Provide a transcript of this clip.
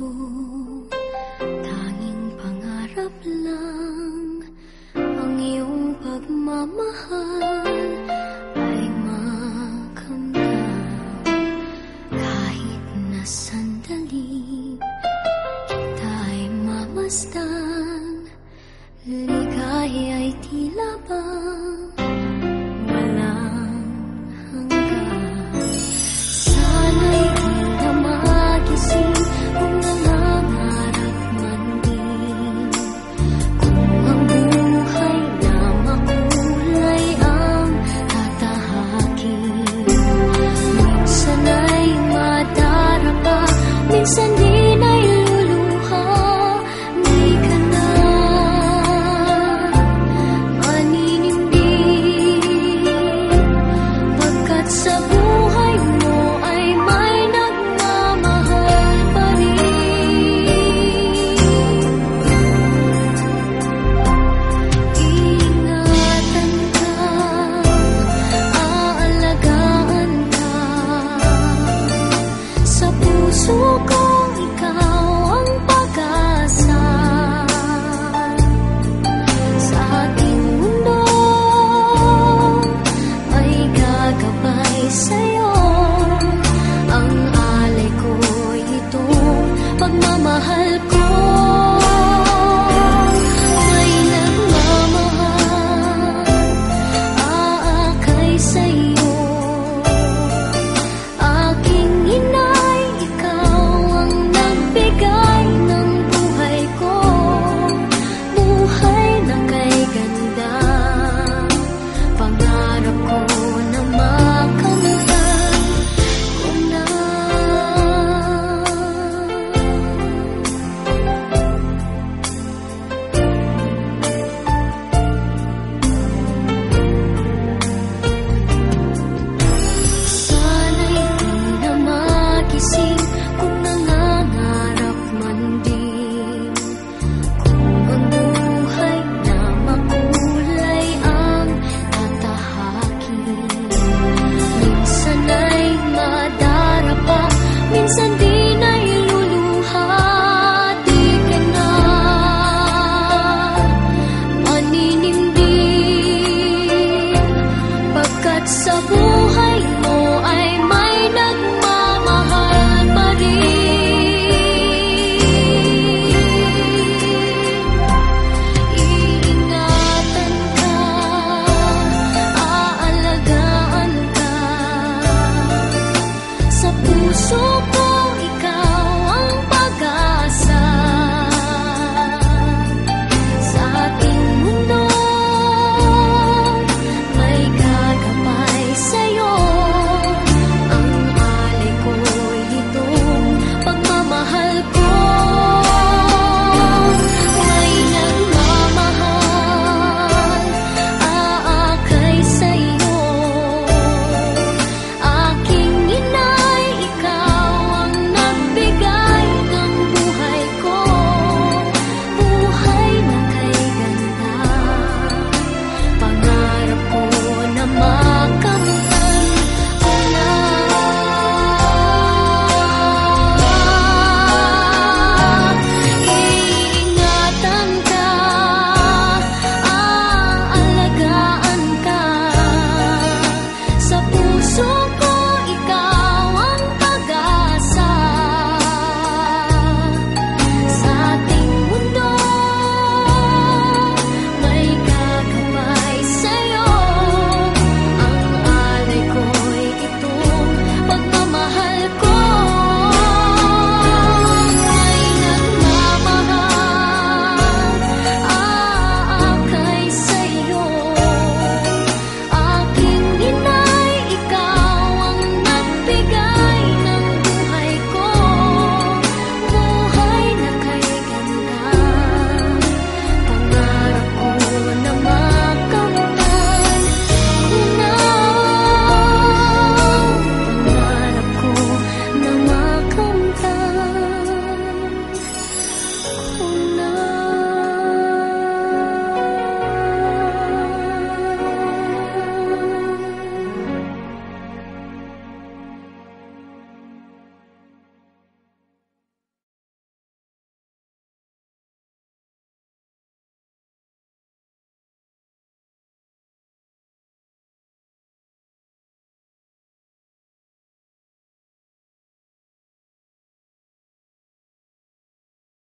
ito, tanging pangarap lang. Ang iyong pagmamahal ay makamdam. Kahit na sandali kita'y mamasdan, ligaya ay tila bang walang hanggan. Sana'y di na magising kung nangangarap man din, kung ang buhay na makulay ang tatahakin. Minsan ay madarapa, minsan din ay luluha. Di ka na maninindig, pagkat sa buhay mo ay may nagmamahal pa rin. Ingatan ka, aalagaan ka, sa puso kong ikaw ang pag-asa. Sa ating mundo ay gagabay sa'yo. Ang alay ko'y itong pagmamahal